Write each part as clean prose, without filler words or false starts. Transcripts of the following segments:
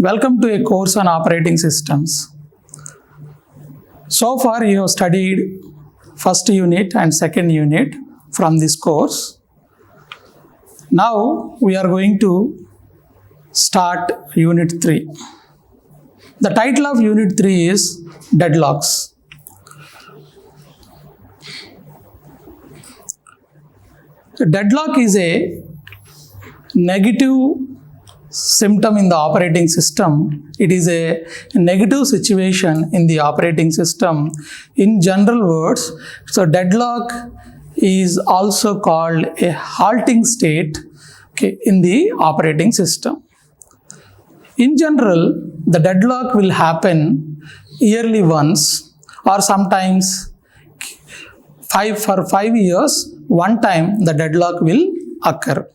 Welcome to a course on operating systems. So far you have studied first unit and second unit from this course. Now we are going to start unit 3. The title of unit 3 is Deadlocks. Deadlock is a negative symptom in the operating system. It is a negative situation in the operating system. In general words, so deadlock is also called a halting state in the operating system. In general, the deadlock will happen yearly once or sometimes for 5 years, one time the deadlock will occur.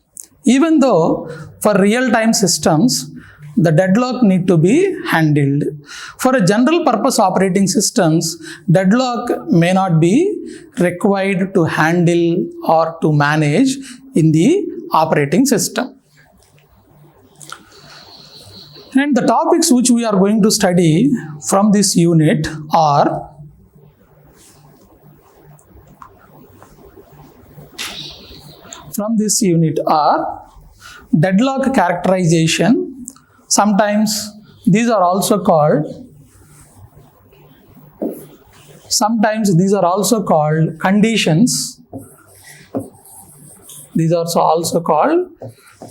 Even though for real-time systems, the deadlock need to be handled. For a general purpose operating systems, deadlock may not be required to handle or to manage in the operating system. And the topics which we are going to study from this unit are deadlock characterization. Sometimes these are also called conditions. These are also called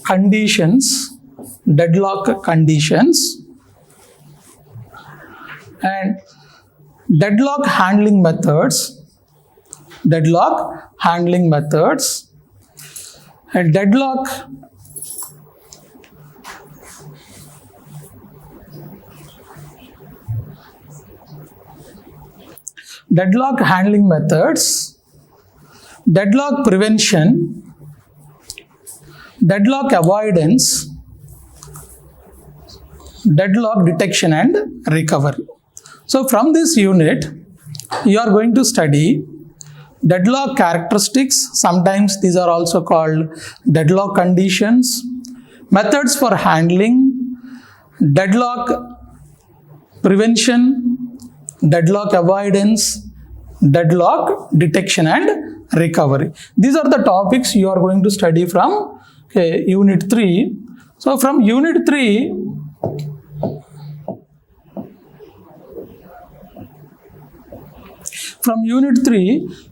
conditions, deadlock conditions, and deadlock handling methods, and deadlock handling methods, deadlock prevention, deadlock avoidance, deadlock detection and recovery. So from this unit, you are going to study deadlock characteristics. Sometimes these are also called deadlock conditions, methods for handling, deadlock prevention, deadlock avoidance, deadlock detection and recovery. These are the topics you are going to study from unit 3. So from unit 3,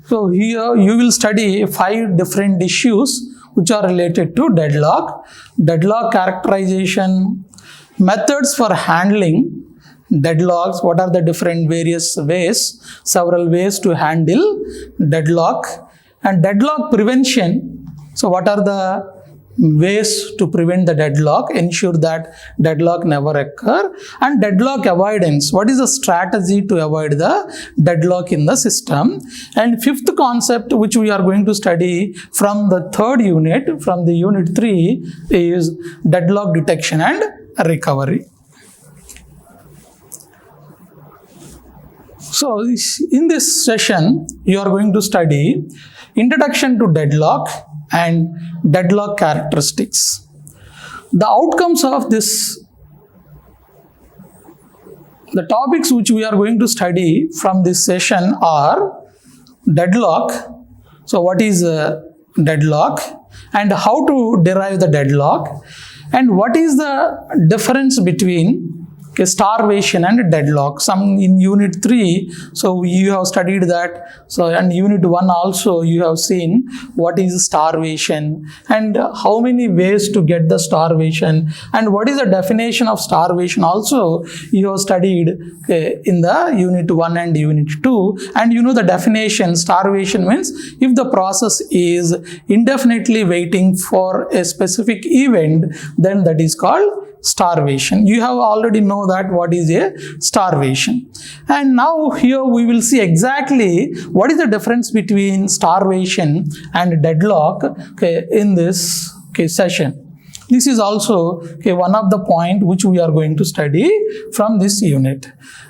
so here you will study 5 different issues which are related to deadlock characterization, methods for handling deadlocks, what are the different several ways to handle deadlock, and deadlock prevention. So what are the ways to prevent the deadlock, ensure that deadlock never occur, and deadlock avoidance, what is the strategy to avoid the deadlock in the system. And fifth concept which we are going to study from the third unit, from the unit 3, is deadlock detection and recovery. So in this session, you are going to study introduction to deadlock and deadlock characteristics. The outcomes of this, the topics which we are going to study from this session are deadlock. So what is deadlock and how to derive the deadlock, and what is the difference between starvation and deadlock. Some in unit 3, so you have studied that. So and unit 1 also you have seen what is starvation and how many ways to get the starvation, and what is the definition of starvation also you have studied in the unit 1 and unit 2. And you know the definition, starvation means if the process is indefinitely waiting for a specific event, then that is called starvation. You have already know that what is a starvation. And now here we will see exactly what is the difference between starvation and deadlock in this session. This is also one of the point which we are going to study from this unit.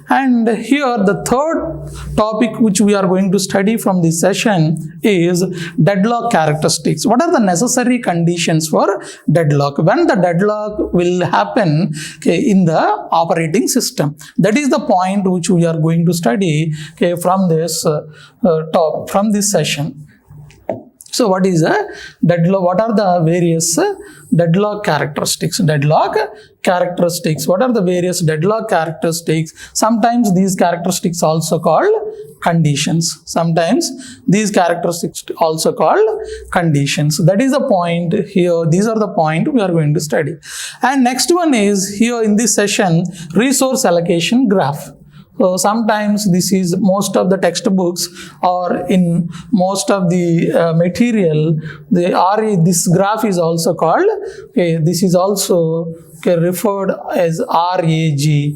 And here the third topic which we are going to study from this session is deadlock characteristics. What are the necessary conditions for deadlock? When the deadlock will happen in the operating system. That is the point which we are going to study from this from this session. So what is a deadlock? What are the various deadlock characteristics? Deadlock characteristics. What are the various deadlock characteristics? Sometimes these characteristics also called conditions. Sometimes these characteristics also called conditions. That is the point here. These are the point we are going to study. And next one is here in this session, resource allocation graph. So sometimes this is most of the textbooks or in most of the material, this graph is also called, this is also referred as RAG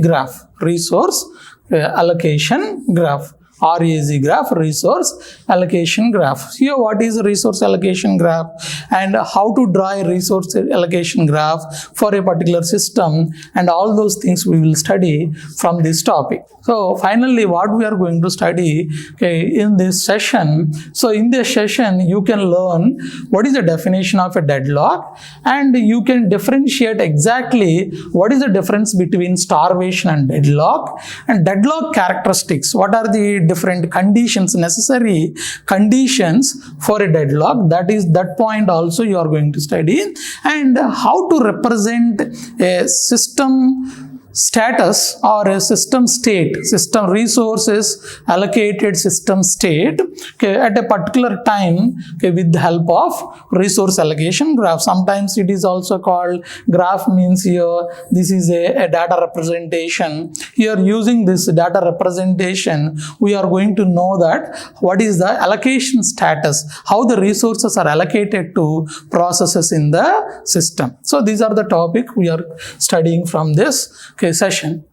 graph, resource allocation graph. RAG graph, resource allocation graph. Here what is a resource allocation graph and how to draw a resource allocation graph for a particular system, and all those things we will study from this topic. So finally what we are going to study in this session. So in this session you can learn what is the definition of a deadlock, and you can differentiate exactly what is the difference between starvation and deadlock, and deadlock characteristics. What are the different conditions, necessary conditions for a deadlock? That point also you are going to study, and how to represent a system status or a system state, system resources allocated system state at a particular time with the help of resource allocation graph. Sometimes it is also called graph, means here this is a data representation. Here using this data representation we are going to know that what is the allocation status, how the resources are allocated to processes in the system. So these are the topic we are studying from this session.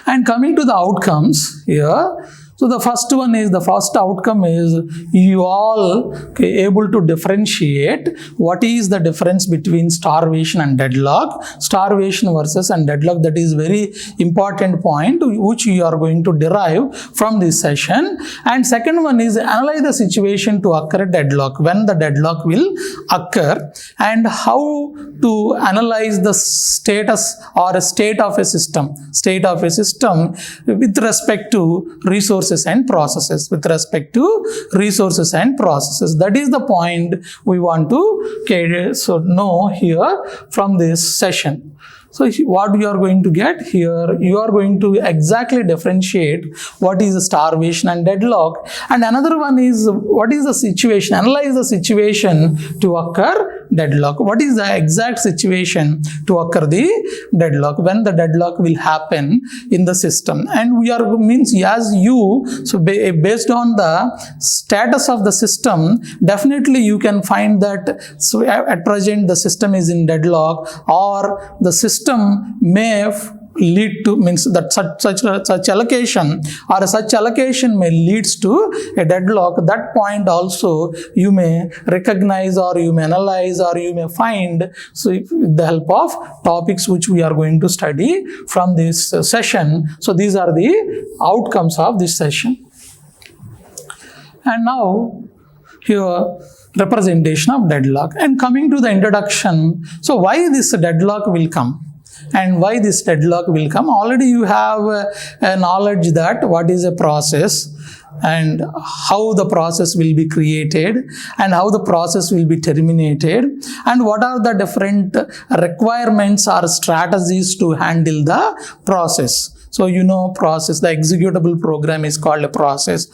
And coming to the outcomes here, so the first outcome is you all able to differentiate what is the difference between starvation and deadlock, starvation versus and deadlock. That is very important point which you are going to derive from this session. And second one is analyze the situation to occur a deadlock, when the deadlock will occur, and how to analyze the status or a state of a system with respect to resources and processes, That is the point we want to know here from this session. So what you are going to get here, you are going to exactly differentiate what is starvation and deadlock. And another one is what is the situation, analyze the situation to occur deadlock. What is the exact situation to occur the deadlock, when the deadlock will happen in the system. And we are so based on the status of the system, definitely you can find that so at present the system is in deadlock, or the system may lead to, means that such allocation or such allocation may leads to a deadlock. That point also you may recognize, or you may analyze, or you may find with the help of topics which we are going to study from this session. So these are the outcomes of this session. And now here representation of deadlock, and coming to the introduction. So why this deadlock will come? And why this deadlock will come? Already you have a knowledge that what is a process, and how the process will be created, and how the process will be terminated, and what are the different requirements or strategies to handle the process. So you know process, the executable program is called a process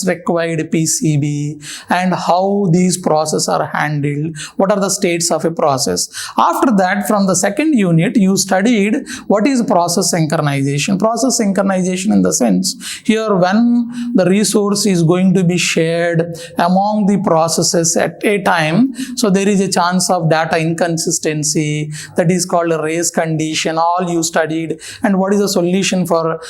required PCB, and how these processes are handled, what are the states of a process. After that, from the second unit, you studied what is process synchronization. Process synchronization in the sense, here when the resource is going to be shared among the processes at a time, so there is a chance of data inconsistency, that is called a race condition, all you studied, and what is the solution solution for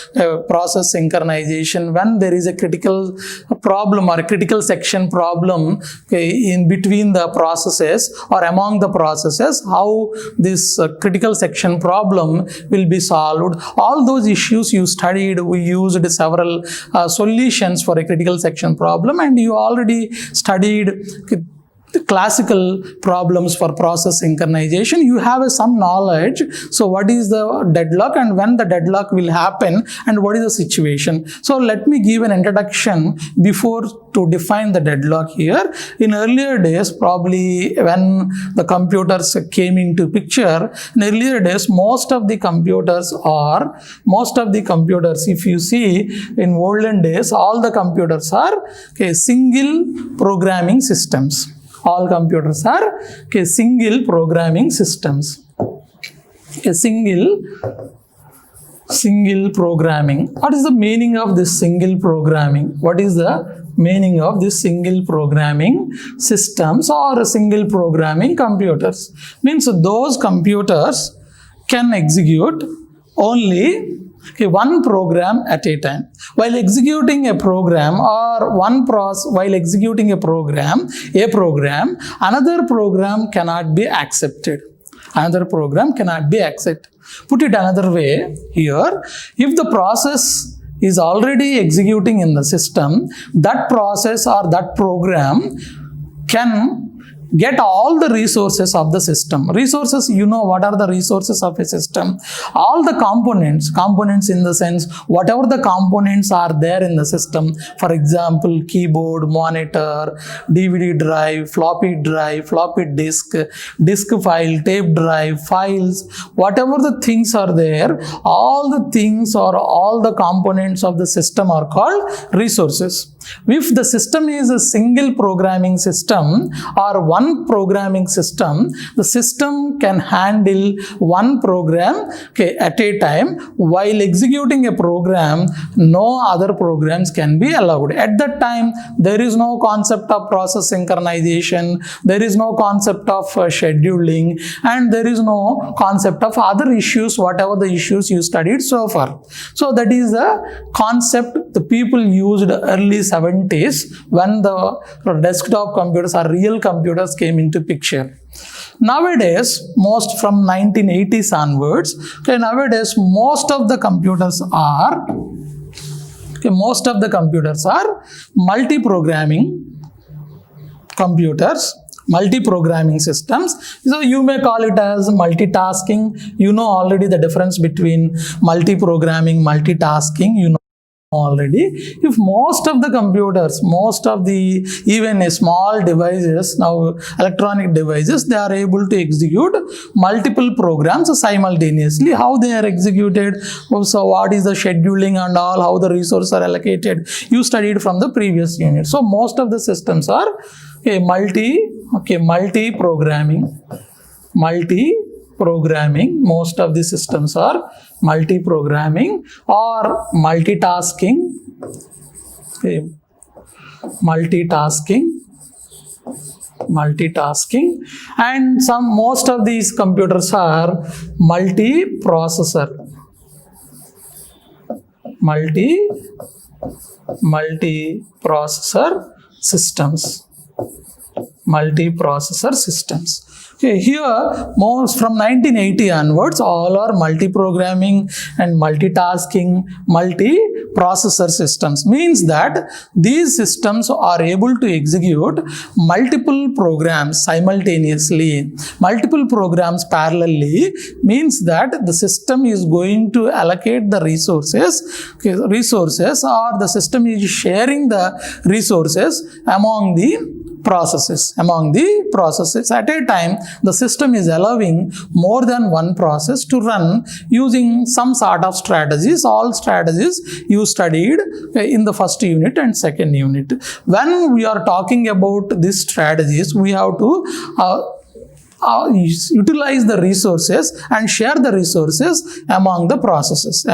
process synchronization when there is a critical problem or a critical section problem, okay, in between the processes or among the processes, how this critical section problem will be solved. All those issues you studied, we used several solutions for a critical section problem, and you already studied the classical problems for process synchronization. You have some knowledge. So what is the deadlock and when the deadlock will happen and what is the situation. So let me give an introduction before to define the deadlock here. In earlier days, probably when the computers came into picture, in earlier days, most of the computers, if you see in olden days, all the computers are single programming systems. All computers are single programming systems. Single programming. What is the meaning of this single programming? What is the meaning of this single programming systems or single programming computers? Means those computers can execute only one program at a time. While executing a program or while executing a program, another program cannot be accepted. Another program cannot be accepted. Put it another way here, if the process is already executing in the system, that process or that program can get all the resources of the system. Resources, you know what are the resources of a system? All the components in the sense, whatever the components are there in the system, for example, keyboard, monitor, DVD drive, floppy disk, disk file, tape drive, files, whatever the things are there, all the things or all the components of the system are called resources. If the system is a single programming system or one programming system, the system can handle one program at a time. While executing a program, no other programs can be allowed. At that time, there is no concept of process synchronization, there is no concept of scheduling, and there is no concept of other issues, whatever the issues you studied so far. So that is the concept the people used early 70s when the desktop computers or real computers came into picture. Nowadays, most from 1980s onwards, nowadays most of the computers are multi-programming computers, multi-programming systems. So you may call it as multitasking. You know already the difference between multi-programming, multitasking, you know already. If most of the computers, even small devices, now electronic devices, they are able to execute multiple programs simultaneously. How they are executed, so what is the scheduling and all, how the resources are allocated, you studied from the previous unit. So most of the systems are multi-programming. Most of the systems are multi-programming or multitasking. And most of these computers are multiprocessor systems. Here, most from 1980 onwards, all are multi-programming and multitasking, multi-processor systems. Means that these systems are able to execute multiple programs simultaneously, multiple programs parallelly. Means that the system is going to allocate the resources, or the system is sharing the resources among the processes. At a time, the system is allowing more than one process to run using some sort of strategies. All strategies you studied in the first unit and second unit. When we are talking about these strategies, we have to utilize the resources and share the resources among the processes.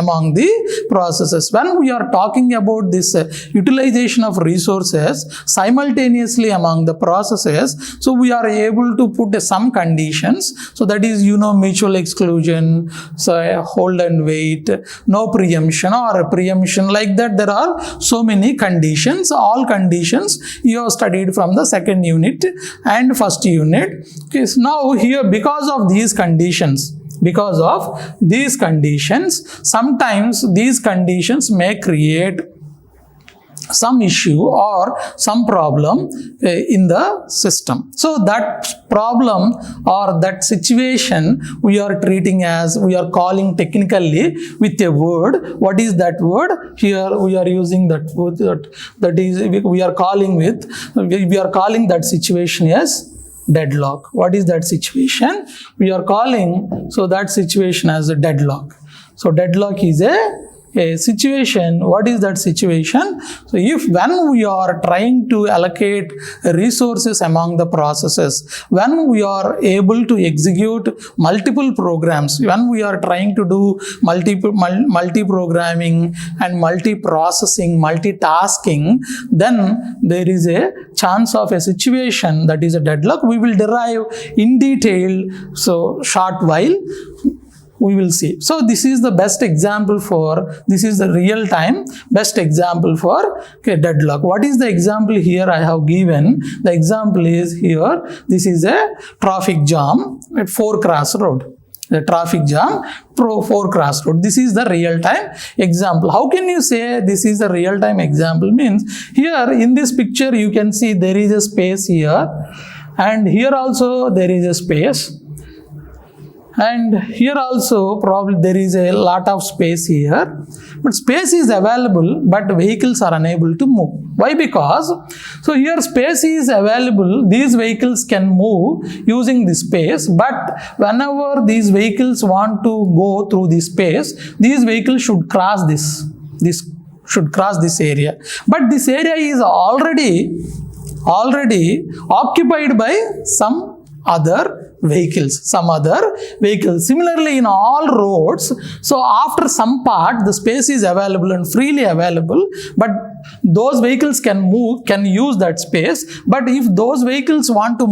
When we are talking about this utilization of resources simultaneously among the processes, so we are able to put some conditions. So that is, mutual exclusion, so hold and wait, no preemption or preemption, like that. There are so many conditions. All conditions you have studied from the second unit and first unit. Okay, so now here, because of these conditions, sometimes these conditions may create some issue or some problem in the system. So that problem or that situation we are treating as, we are calling technically with a word. What is that word? Here we are using that word, that is, we are calling that situation as deadlock. What is that situation? We are calling that situation as a deadlock. So deadlock is a situation. What is that situation? So when we are trying to allocate resources among the processes, when we are able to execute multiple programs, when we are trying to do multi-programming and multi-processing, multitasking, then there is a chance of a situation that is a deadlock. We will derive in detail, so short while we will see. So this is the best example this is the real time best example for deadlock. What is the example here I have given? The example is here, this is a traffic jam at 4 crossroad. The traffic jam, 4 crossroad. This is the real time example. How can you say this is a real time example? Means here in this picture you can see there is a space here, and here also there is a space. And here also probably there is a lot of space here, but space is available, but vehicles are unable to move. Why? Because, so here space is available, these vehicles can move using this space, but whenever these vehicles want to go through this space, these vehicles should cross this area. But this area is already occupied by some other vehicles. Similarly, in all roads, so after some part the space is available and freely available, but those vehicles can use that space. But if those vehicles want to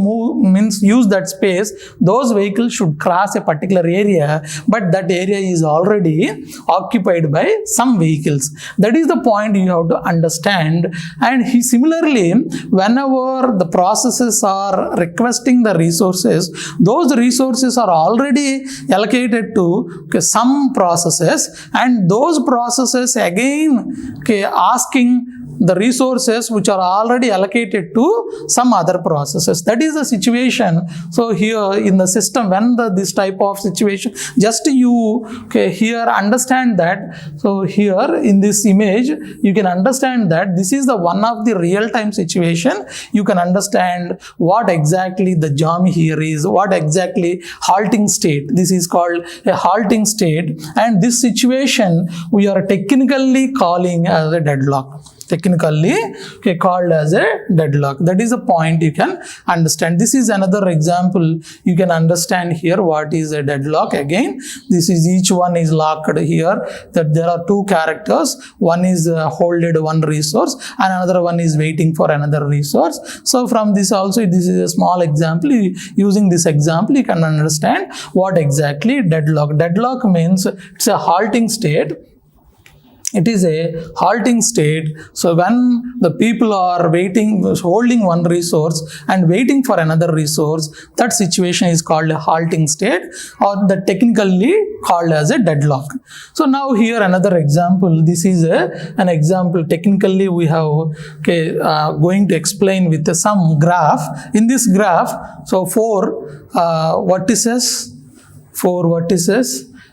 use that space, those vehicles should cross a particular area, but that area is already occupied by some vehicles. That is the point you have to understand. And similarly, whenever the processes are requesting the resources, those resources are already allocated to some processes, and those processes again asking the resources which are already allocated to some other processes. That is the situation. So here in the system, when this type of situation, just you here understand that. So here in this image, you can understand that this is the one of the real-time situation. You can understand what exactly the jam here is, what exactly halting state. This is called a halting state, and this situation we are technically calling as a deadlock. Called as a deadlock. That is a point you can understand. This is another example. You can understand here what is a deadlock. Again, this is each one is locked here, that there are two characters. One is holded one resource and another one is waiting for another resource. So from this also, this is a small example. Using this example, you can understand what exactly deadlock. Deadlock means it's a halting state. It is a halting state. So when the people are holding one resource and waiting for another resource, that situation is called a halting state, or that technically called as a deadlock. So now here another example. This is an example. Technically we have going to explain with some graph. In this graph, so 4 vertices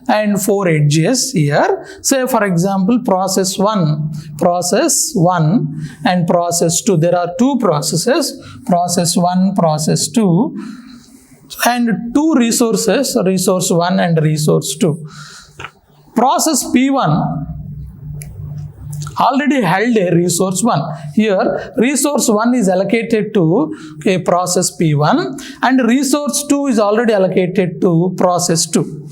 and 4 edges here. Say for example, process 1 and process 2. There are 2 processes, process 1, process 2, and 2 resources, resource 1 and resource 2. Process P1 already held a resource 1. Here resource 1 is allocated to a process P1 and resource 2 is already allocated to process 2.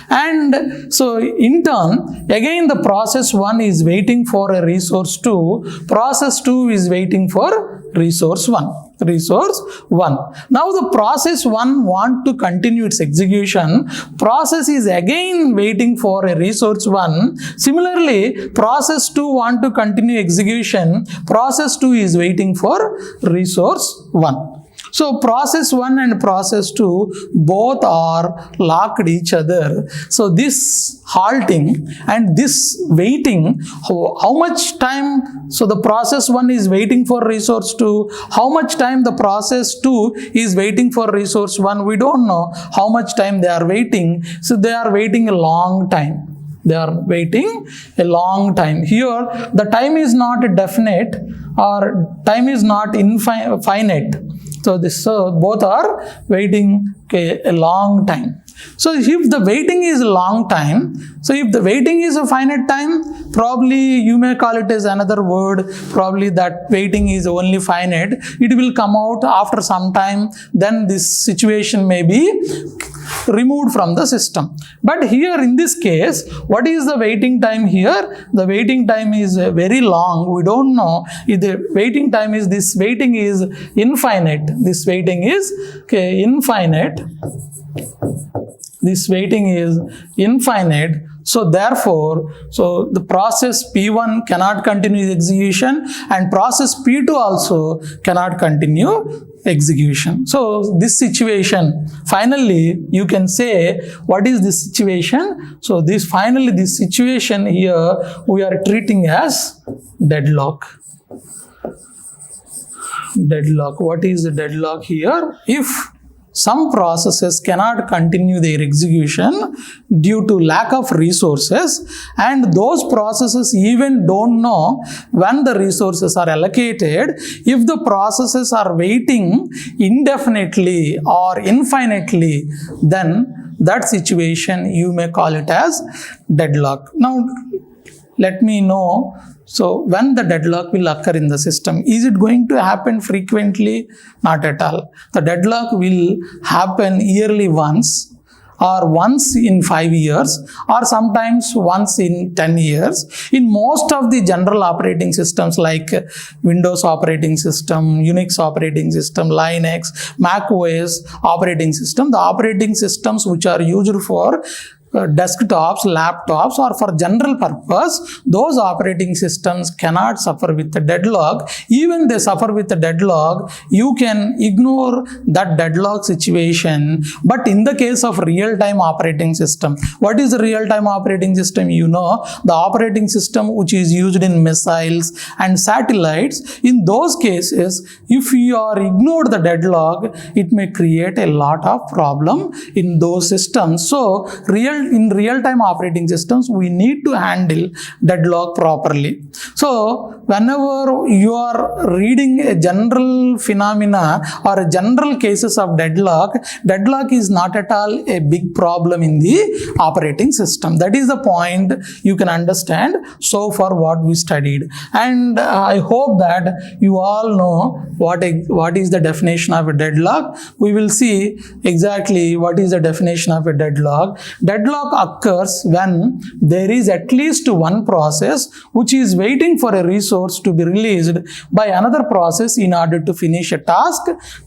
And so in turn again the process 1 is waiting for a resource 2, process 2 is waiting for resource 1. Now the process 1 want to continue its execution, process is again waiting for a resource 1. Similarly process 2 want to continue execution, process 2 is waiting for resource 1. So process 1 and process 2 both are locked each other. So this halting and this waiting, how much time, so the process 1 is waiting for resource 2, how much time the process 2 is waiting for resource 1, we don't know how much time they are waiting. So they are waiting a long time. They are waiting a long time. Here the time is not definite or time is not finite. So both are waiting a long time. So if the waiting is a long time, so if the waiting is a finite time, probably you may call it as another word, probably that waiting is only finite. It will come out after some time, then this situation may be removed from the system. But here in this case, what is the waiting time here? The waiting time is very long. We don't know if the waiting time is, this waiting is infinite. This waiting is infinite. This waiting is infinite. So therefore, so the process P1 cannot continue execution and process P2 also cannot continue execution. So this situation, finally you can say, what is this situation? So this situation here we are treating as deadlock. What is the deadlock here? If some processes cannot continue their execution due to lack of resources, and those processes even don't know when the resources are allocated. If the processes are waiting indefinitely or infinitely, then that situation you may call it as deadlock. Now let me know, so when the deadlock will occur in the system, is it going to happen frequently? Not at all. The deadlock will happen yearly once, or once in 5 years, or sometimes once in 10 years. In most of the general operating systems like Windows operating system, Unix operating system, Linux, Mac OS operating system, the operating systems which are used for desktops, laptops, or for general purpose, those operating systems cannot suffer with the deadlock. Even they suffer with the deadlock, you can ignore that deadlock situation. But in the case of real-time operating system, what is the real-time operating system? You know, the operating system which is used in missiles and satellites. In those cases, if you are ignored the deadlock, it may create a lot of problem in those systems. So in real-time operating systems, we need to handle deadlock properly. So whenever you are reading a general phenomena or a general cases of deadlock is not at all a big problem in the operating system. That is the point you can understand so far what we studied. And I hope that you all know what is the definition of a deadlock. We will see exactly what is the definition of a deadlock. Deadlock occurs when there is at least one process which is waiting for a resource to be released by another process in order to finish a task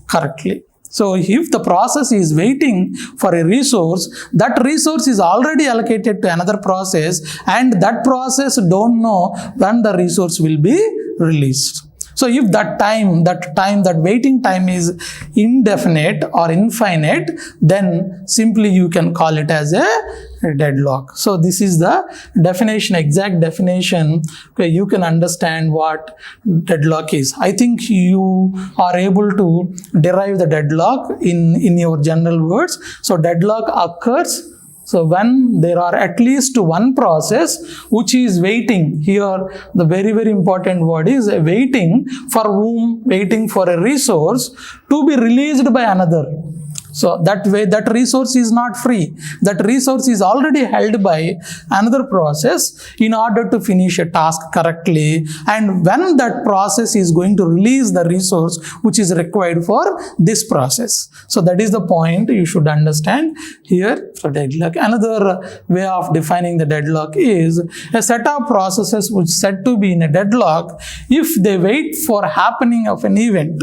correctly. So if the process is waiting for a resource, that resource is already allocated to another process, and that process don't know when the resource will be released. So if that waiting time is indefinite or infinite, then simply you can call it as a deadlock. So this is the definition, exact definition. Okay, you can understand what deadlock is. I think you are able to derive the deadlock in your general words. So deadlock occurs when there are at least one process which is waiting. Here the very important word is waiting, for whom? Waiting for a resource to be released by another. So that way, that resource is not free. That resource is already held by another process in order to finish a task correctly. And when that process is going to release the resource which is required for this process. So that is the point you should understand here for deadlock. Another way of defining the deadlock is a set of processes which said to be in a deadlock if they wait for happening of an event.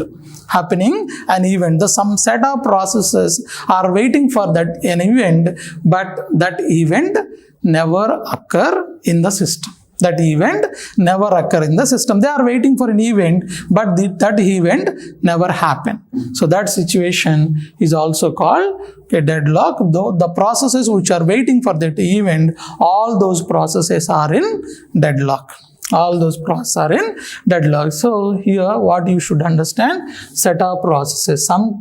Some set of processes are waiting for that an event, but that event never occur in the system. That event never occur in the system. They are waiting for an event, but that event never happened. So that situation is also called a deadlock. Though the processes which are waiting for that event, all those processes are in deadlock. All those processes are in deadlock. So here what you should understand, set of processes. Some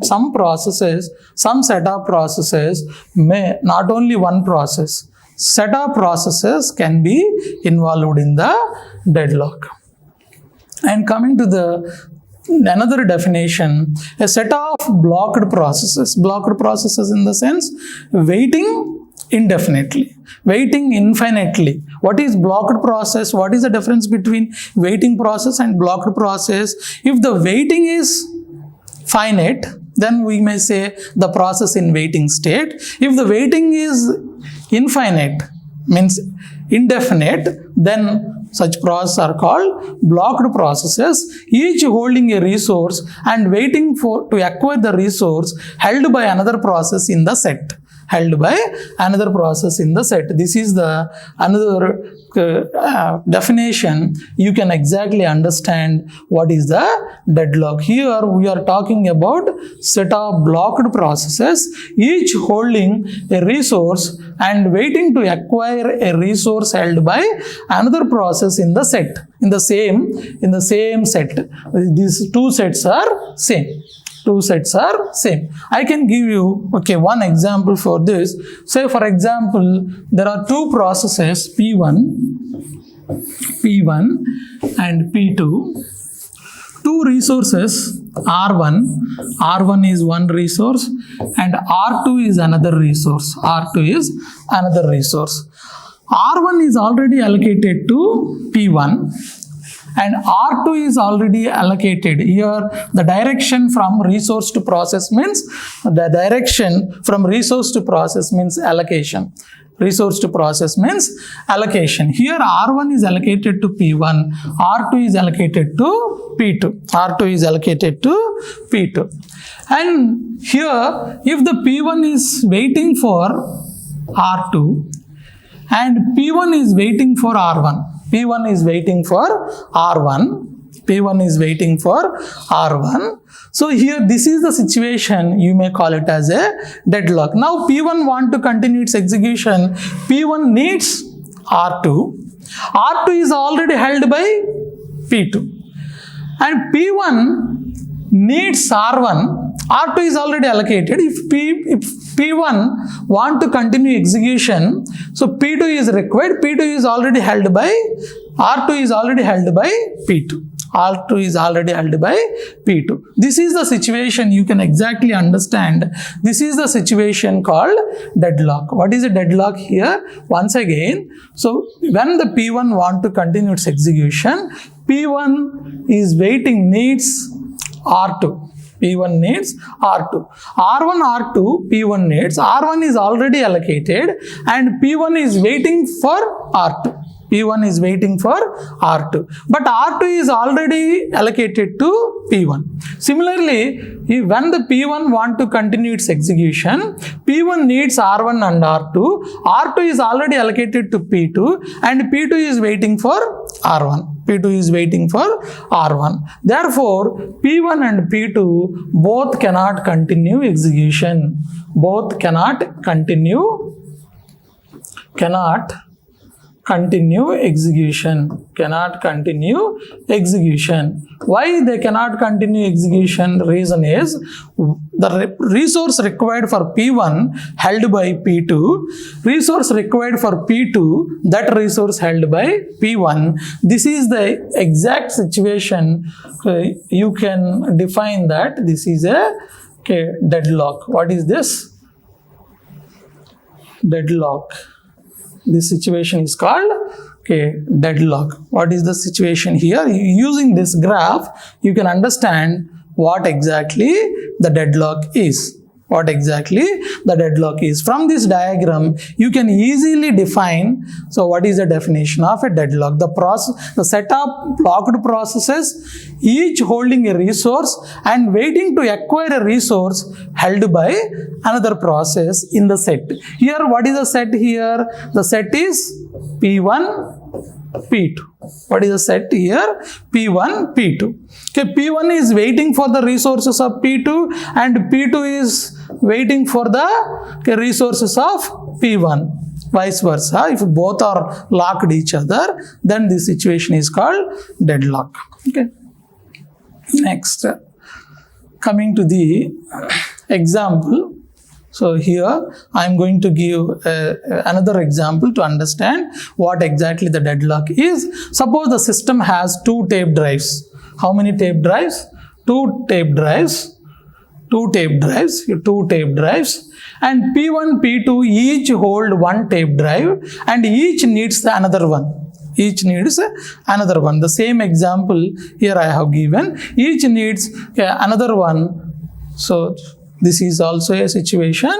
set of processes may, not only one process, set of processes can be involved in the deadlock. And coming to another definition, a set of blocked processes. Blocked processes in the sense waiting indefinitely, waiting infinitely. What is blocked process? What is the difference between waiting process and blocked process? If the waiting is finite, then we may say the process in waiting state. If the waiting is infinite, means indefinite, then such processes are called blocked processes, each holding a resource and waiting to acquire the resource held by another process in the set. This is the another definition. You can exactly understand what is the deadlock. Here we are talking about set of blocked processes, each holding a resource and waiting to acquire a resource held by another process in the set, in the same set. These two sets are same. I can give you one example for this. Say for example, there are two processes P1 and P2. Two resources R1 is one resource and R2 is another resource. R1 is already allocated to P1 and R2 is already allocated. Here the direction from resource to process means allocation. Resource to process means allocation. Here R1 is allocated to P1, R2 is allocated to P2. And here if the P1 is waiting for R2 and P1 is waiting for R1. P1 is waiting for R1. So here this is the situation, you may call it as a deadlock. Now P1 want to continue its execution. P1 needs R2. R2 is already held by P2. And P1 needs R1. R2 is already allocated. If P1 want to continue execution, so P2 is required. P2 is already held by R2 is already held by P2. This is the situation you can exactly understand. This is the situation called deadlock. What is a deadlock here? Once again, so when the P1 want to continue its execution, P1 is waiting, needs R2. P1 needs R2. R1, R2, P1 needs. R1 is already allocated and P1 is waiting for R2. P1 is waiting for R2. But R2 is already allocated to P1. Similarly, when the P1 want to continue its execution, P1 needs R1 and R2. R2 is already allocated to P2 and P2 is waiting for R1. Therefore, P1 and P2 both cannot continue execution. Cannot continue execution. Why they cannot continue execution? Reason is the resource required for P1 held by P2, resource required for P2, that resource held by P1. This is the exact situation. You can define that this is a Okay, deadlock. What is this? Deadlock. This situation is called deadlock. What is the situation here? Using this graph, you can understand what exactly the deadlock is. What exactly the deadlock is. From this diagram, you can easily define, so what is the definition of a deadlock? The set of blocked processes, each holding a resource and waiting to acquire a resource held by another process in the set. Here, what is the set here? The set is P1, P2. What is the set here? P1, P2. Okay, P1 is waiting for the resources of P2 and P2 is waiting for the resources of P1. Vice versa. If both are locked each other, then this situation is called deadlock. Okay. Next, coming to the example. So here I am going to give another example to understand what exactly the deadlock is. Suppose the system has two tape drives. How many tape drives? Two tape drives. Two tape drives. And P1, P2 each hold one tape drive and each needs the another one. Each needs another one. The same example here I have given. Each needs another one. So this is also a situation.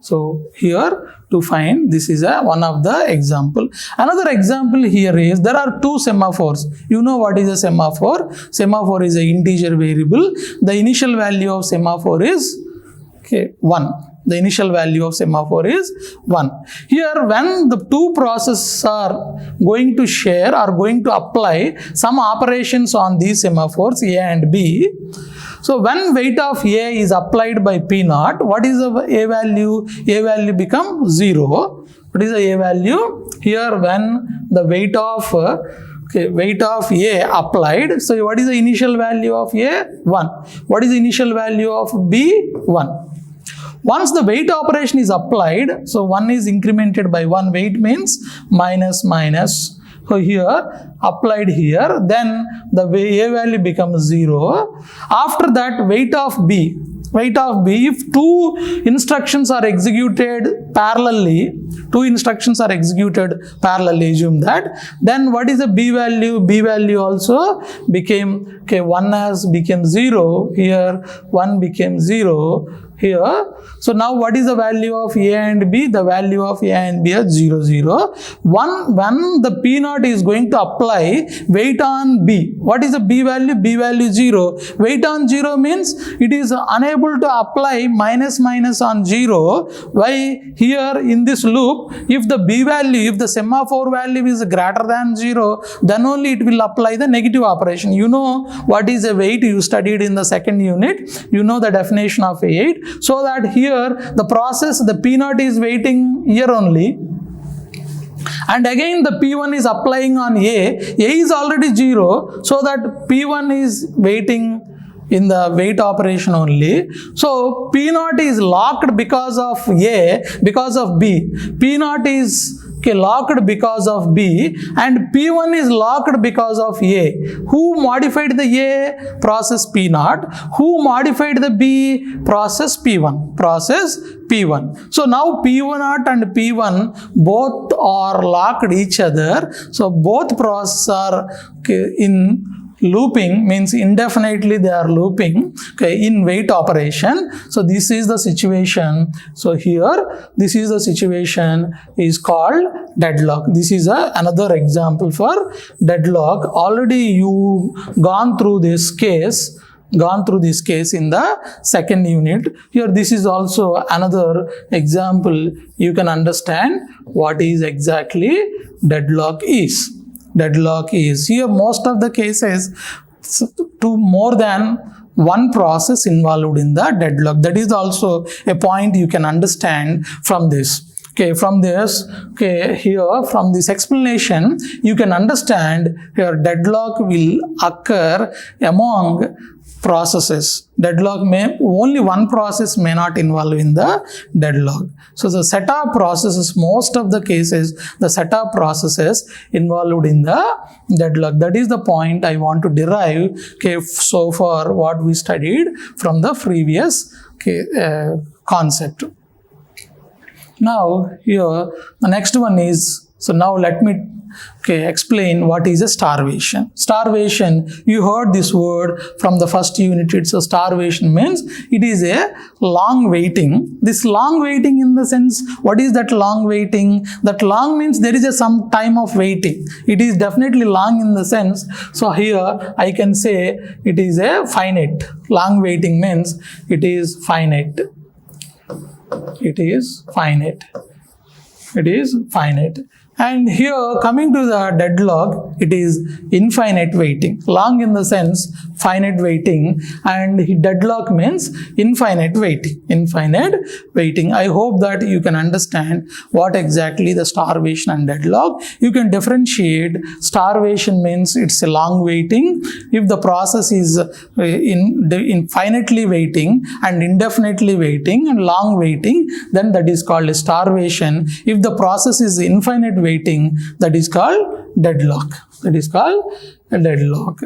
So here to find, this is one of the example. Another example here is there are two semaphores. You know what is a semaphore? Semaphore is an integer variable. The initial value of semaphore is 1. The initial value of semaphore is 1. Here, when the two processes are going to share or going to apply some operations on these semaphores A and B, so when weight of A is applied by P0, what is the A value? A value becomes 0. What is the A value? Here, when the weight of A applied, so what is the initial value of A? 1. What is the initial value of B? 1. Once the weight operation is applied, so 1 is incremented by 1. Weight means minus. So here, applied here, then the A value becomes 0. After that, weight of B, if two instructions are executed parallelly, assume that, then what is the B value? B value also became, 1 has become 0, here 1 became 0, here. So now what is the value of A and B? The value of A and B is 0, 0. When the P0 is going to apply weight on B, what is the B value? B value 0. Weight on 0 means it is unable to apply minus on 0. Why? Here in this loop, if the B value, if the semaphore value is greater than 0, then only it will apply the negative operation. You know what is a weight? You studied in the second unit. You know the definition of weight. So that here the process, the P0 is waiting here only. And again the P1 is applying on A. A is already 0. So that P1 is waiting in the wait operation only. So P0 is locked because of A, because of B. P0 is locked because of B and P1 is locked because of A. Who modified the A? Process P0. Who modified the B? Process P1. So now P1 and P1 both are locked each other. So both processes are in looping, means indefinitely they are looping in wait operation. So this is the situation. So here this is the situation is called deadlock. This is another example for deadlock. Already you gone through this case in the second unit. Here this is also another example. You can understand what is exactly deadlock is. Here most of the cases to more than one process involved in the deadlock. That is also a point you can understand from this. Okay, from this, okay, here from this explanation, you can understand here deadlock will occur among processes. Deadlock may, only one process may not involve in the deadlock. So the set of processes, most of the cases, the set of processes involved in the deadlock. That is the point I want to derive, okay, so far what we studied from the previous, okay, concept. Now here the next one is, so now let me, okay, explain what is a starvation. Starvation, you heard this word from the first unit. It's a starvation means it is a long waiting. This long waiting in the sense, what is that long waiting? That long means there is some time of waiting. It is definitely long in the sense. So here I can say it is a finite. Long waiting means it is finite. It is finite. It is finite. And here coming to the deadlock, it is infinite waiting. Long in the sense finite waiting, and deadlock means infinite waiting. Infinite waiting. I hope that you can understand what exactly the starvation and deadlock. You can differentiate. Starvation means it's a long waiting. If the process is infinitely waiting and indefinitely waiting and long waiting, then that is called a starvation. If the process is infinite waiting, that is called deadlock. That is called a deadlock.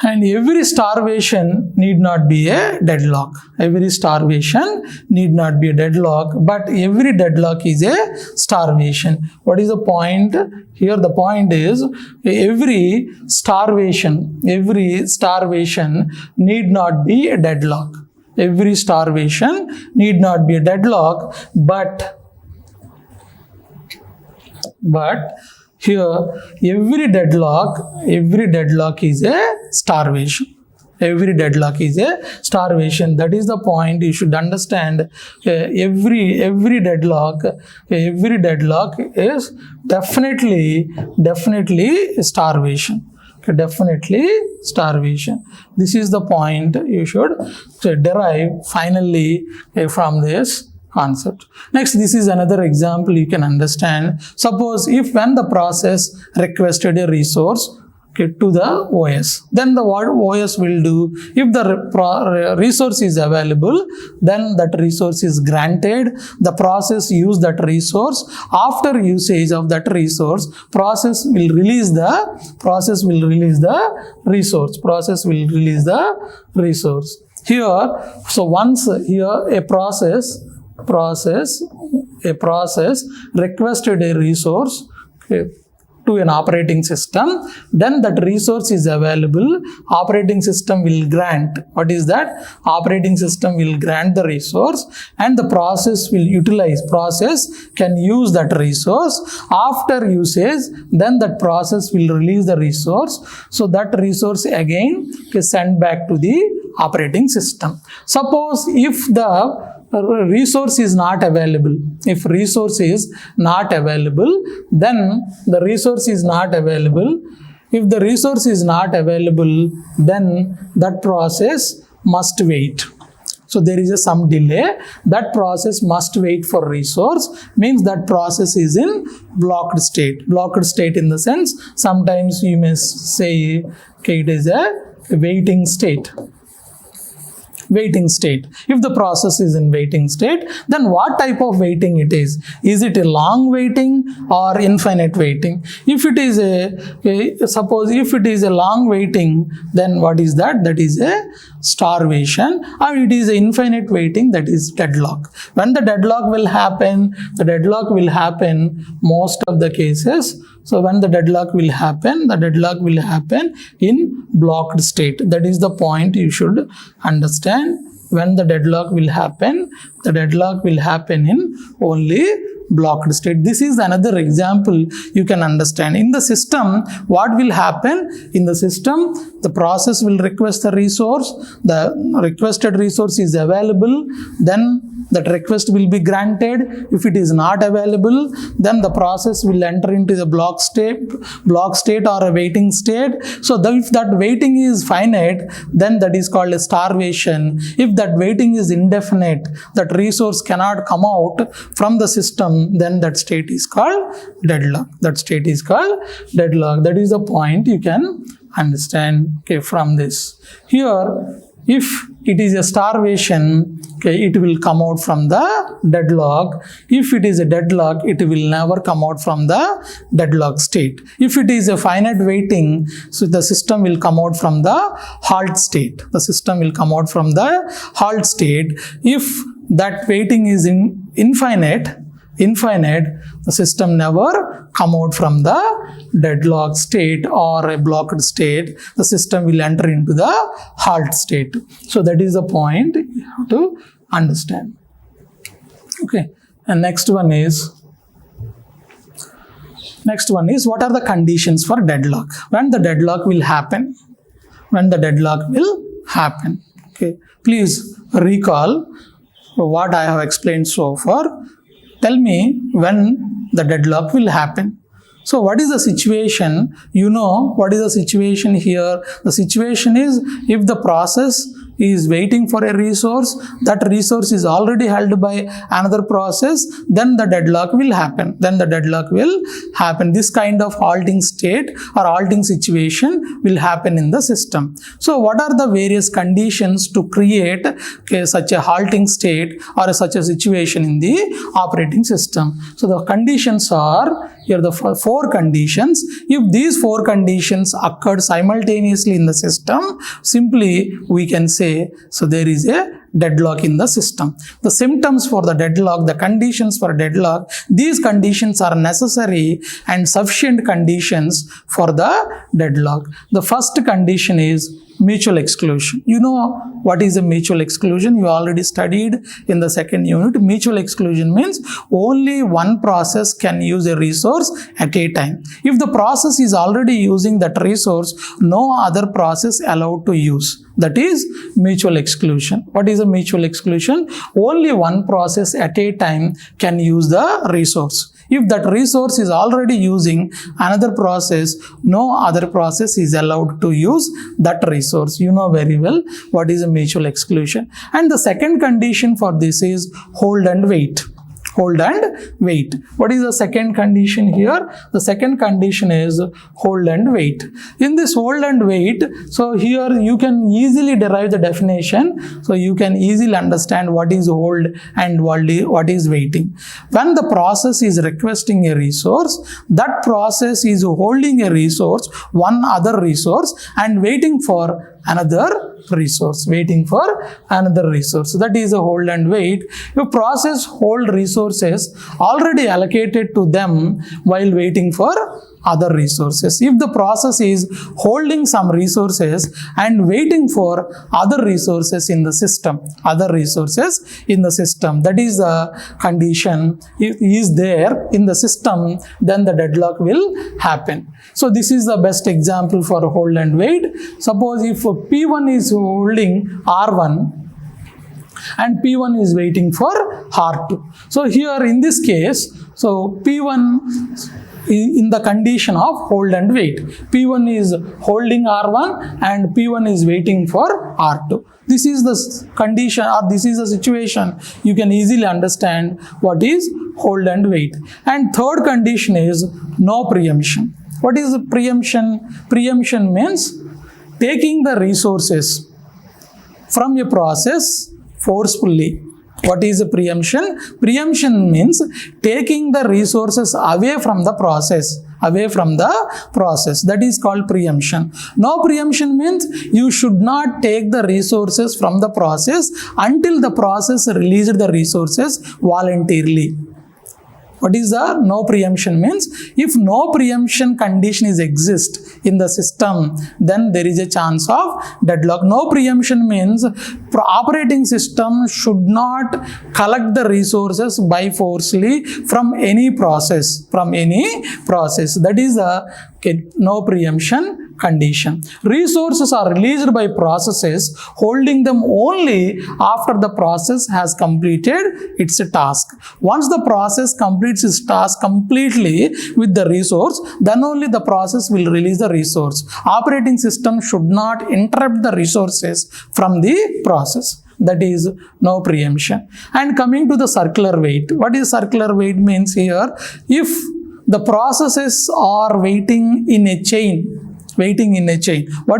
And every starvation need not be a deadlock. Every starvation need not be a deadlock, but every deadlock is a starvation. What is the point? Here the point is every starvation need not be a deadlock. Every starvation need not be a deadlock, but here every deadlock is a starvation. Every deadlock is a starvation. That is the point you should understand. Every deadlock is definitely starvation. Definitely starvation. This is the point you should derive finally from this concept. Next, this is another example you can understand. Suppose if when the process requested a resource, okay, to the OS, then what OS will do, if the resource is available, then that resource is granted. The process use that resource. After usage of that resource, process will release the resource. Here, so once here a process requested a resource, okay, to an operating system, then that resource is available. Operating system will grant. What is that? Operating system will grant the resource, and the process will utilize. Process can use that resource. After usage, then that process will release the resource. So that resource again is sent back to the operating system. Suppose if the resource is not available. If resource is not available, then the resource is not available. If the resource is not available, then that process must wait. So there is some delay. That process must wait for resource, means that process is in blocked state. Blocked state in the sense, sometimes you may say, okay, it is a waiting state. Waiting state. If the process is in waiting state, then what type of waiting it is? Is it a long waiting or infinite waiting? If it is suppose if it is a long waiting, then what is that? That is a starvation. Or it is an infinite waiting, that is deadlock. When the deadlock will happen, most of the cases. So when the deadlock will happen in blocked state. That is the point you should understand. When the deadlock will happen in only blocked state. This is another example you can understand. In the system, what will happen? In the system, the process will request the resource. The requested resource is available. Then that request will be granted. If it is not available, then the process will enter into the block state or a waiting state. So if that waiting is finite, then that is called a starvation. If that waiting is indefinite, that resource cannot come out from the system, then that state is called deadlock. That state is called deadlock. That is the point you can understand, okay, from this. Here, if it is a starvation, okay, it will come out from the deadlock. If it is a deadlock, it will never come out from the deadlock state. If it is a finite waiting, so the system will come out from the halt state. The system will come out from the halt state. If that waiting is infinite, the system never come out from the deadlock state or a blocked state. The system will enter into the halt state. So that is the point you have to understand. Okay, and next one is what are the conditions for deadlock? When the deadlock will happen? When the deadlock will happen? Okay, please recall what I have explained so far. Tell me when the deadlock will happen. So what is the situation? You know what is the situation here? The situation is if the process is waiting for a resource, that resource is already held by another process, then the deadlock will happen. This kind of halting state or halting situation will happen in the system. So what are the various conditions to create such a halting state or such a situation in the operating system? So the conditions are, here the four conditions. If these four conditions occurred simultaneously in the system, simply we can say, so there is a deadlock in the system. The symptoms for the deadlock, the conditions for deadlock, these conditions are necessary and sufficient conditions for the deadlock. The first condition is mutual exclusion. You know what is a mutual exclusion? You already studied in the second unit. Mutual exclusion means only one process can use a resource at a time. If the process is already using that resource, no other process allowed to use. That is mutual exclusion. What is a mutual exclusion? Only one process at a time can use the resource. If that resource is already using another process, no other process is allowed to use that resource. You know very well what is a mutual exclusion. And the second condition for this is hold and wait. Hold and wait. What is the second condition here? The second condition is hold and wait. In this hold and wait, so here you can easily derive the definition. So you can easily understand what is hold and what is waiting. When the process is requesting a resource, that process is holding a resource, one other resource, and waiting for another resource. So that is a hold and wait. If process hold resources already allocated to them while waiting for other resources. If the process is holding some resources and waiting for other resources in the system, that is the condition is there in the system, then the deadlock will happen. So this is the best example for hold and wait. Suppose if P1 is holding R1 and P1 is waiting for R2. So here in this case, so P1 in the condition of hold and wait. P1 is holding R1 and P1 is waiting for R2. This is the condition or this is the situation. You can easily understand what is hold and wait. And third condition is no preemption. What is preemption? Preemption means taking the resources from a process forcefully. What is a preemption? Preemption means taking the resources away from the process. That is called preemption. No preemption means you should not take the resources from the process until the process released the resources voluntarily. What is the no preemption means? If no preemption condition is exist in the system, then there is a chance of deadlock. No preemption means operating system should not collect the resources by forcefully from any process. That is the no preemption condition. Resources are released by processes holding them only after the process has completed its task. Once the process completes its task completely with the resource, then only the process will release the resource. Operating system should not interrupt the resources from the process. That is no preemption. And coming to the circular wait. What is circular wait means here? If the processes are waiting in a chain. What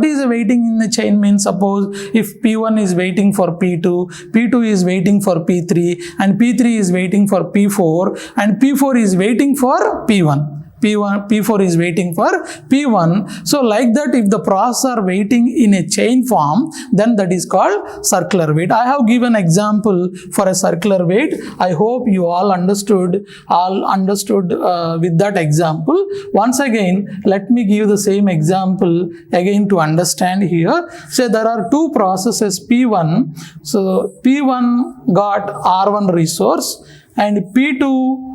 is a waiting in a chain means? Suppose if P1 is waiting for P2, P2 is waiting for P3, and P3 is waiting for P4, and P4 is waiting for P1. P4 is waiting for P1. So like that, if the process are waiting in a chain form, then that is called circular wait. I have given example for a circular wait. I hope you all understood with that example. Once again, let me give the same example again to understand here. Say there are two processes P1. So P1 got R1 resource and P2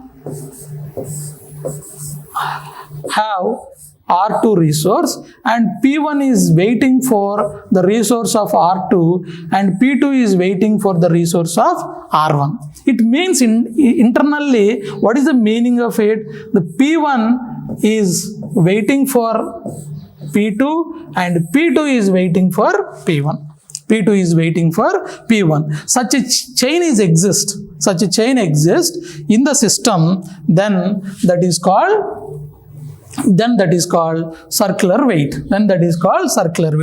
have R2 resource, and P1 is waiting for the resource of R2 and P2 is waiting for the resource of R1. It means internally, what is the meaning of it? The P1 is waiting for P2 and P2 is waiting for P1. P2 is waiting for P1. Such a chain exists in the system, then that is called circular wait.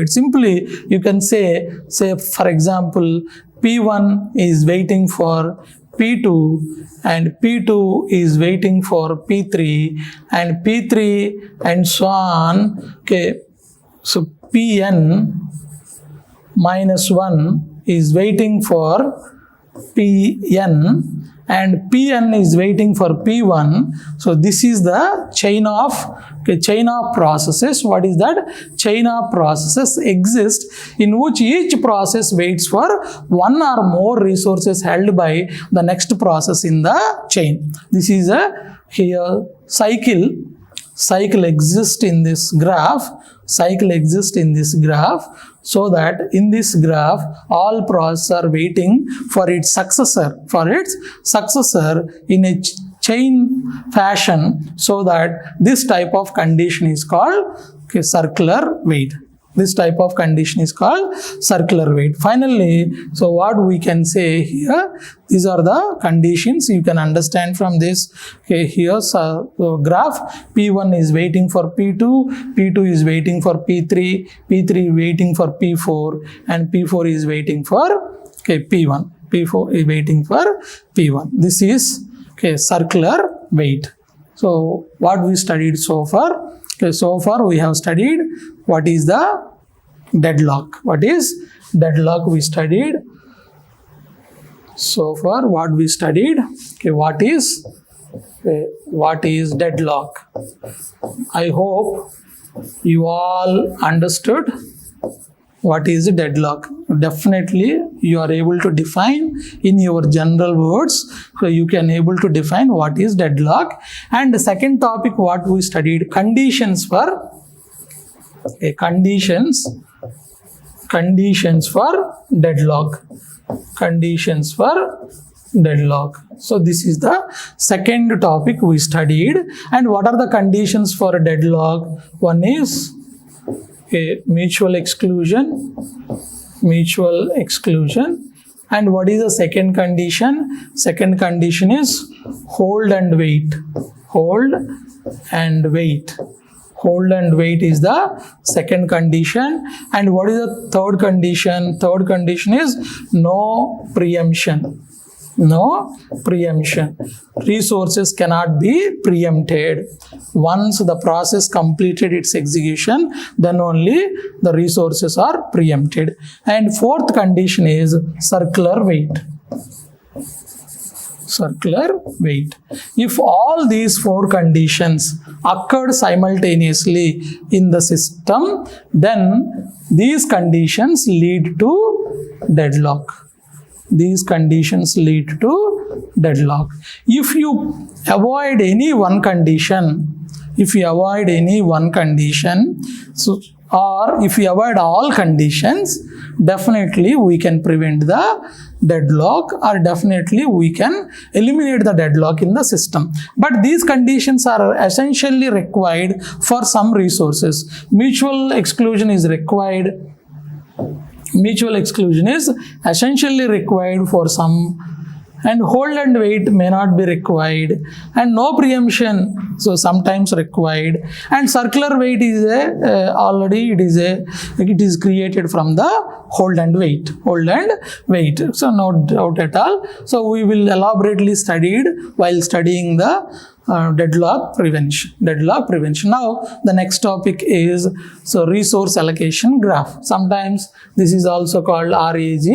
Simply you can say for example, P1 is waiting for P2 and P2 is waiting for P3 and P3 and so on. Okay, so Pn minus 1 is waiting for Pn and Pn is waiting for P1. So this is the chain of processes. What is that? Chain of processes exists in which each process waits for one or more resources held by the next process in the chain. This is a cycle. Cycle exists in this graph. So that in this graph, all processes are waiting for its successor in a chain fashion, so that this type of condition is called circular wait. Finally, so what we can say here, these are the conditions you can understand from this. Okay, here's a graph. P1 is waiting for P2, P2 is waiting for P3, P3 waiting for P4, and P4 is waiting for P1. P4 is waiting for P1. This is circular wait. So what we studied so far? So far we have studied what is the deadlock. We studied so far. What is deadlock? I hope you all understood what is deadlock. Definitely you are able to define in your general words. So you can able to define what is deadlock. And the second topic what we studied, conditions for deadlock. So this is the second topic we studied. And what are the conditions for a deadlock? One is mutual exclusion. And what is the second condition? Second condition is hold and wait. Hold and wait is the second condition. And what is the third condition? Third condition is no preemption. Resources cannot be preempted. Once the process completed its execution, then only the resources are preempted. And fourth condition is circular wait. If all these four conditions occurred simultaneously in the system, then these conditions lead to deadlock. If you avoid any one condition, if we avoid any one condition, so or if we avoid all conditions, definitely we can prevent the deadlock, or definitely we can eliminate the deadlock in the system. But these conditions are essentially required for some resources. Mutual exclusion is required. Mutual exclusion is essentially required for some, and hold and wait may not be required, and no preemption so sometimes required, and circular wait is already it is created from the hold and wait, so no doubt at all. So we will elaborately studied while studying the deadlock prevention. Now the next topic is resource allocation graph. Sometimes this is also called RAG.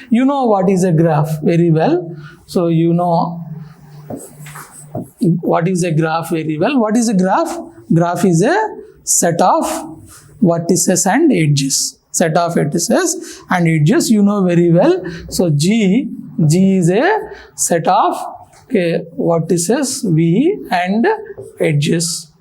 You know what is a graph very well. So you know what is a graph very well. What is a graph? Graph is a set of vertices and edges. Set of vertices and edges, you know very well. So G is a set of vertices V and edges,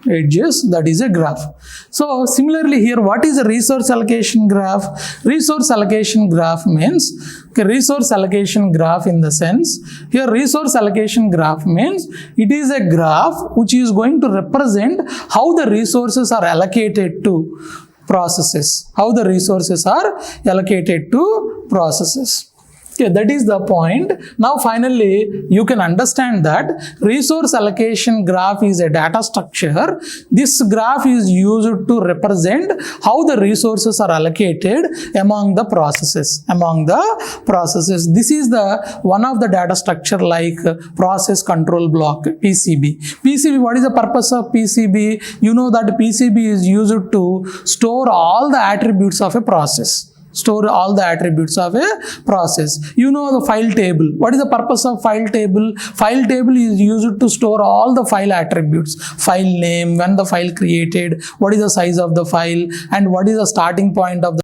that is a graph. So similarly here, what is a resource allocation graph? Resource allocation graph means resource allocation graph in the sense, here resource allocation graph means it is a graph which is going to represent how the resources are allocated to processes, Okay, that is the point. Now finally, you can understand that resource allocation graph is a data structure. This graph is used to represent how the resources are allocated among the processes. This is the one of the data structure like process control block, PCB. What is the purpose of PCB? You know that PCB is used to store all the attributes of a process. You know the file table. What is the purpose of file table? File table is used to store all the file attributes. File name, when the file created, what is the size of the file, and what is the starting point of the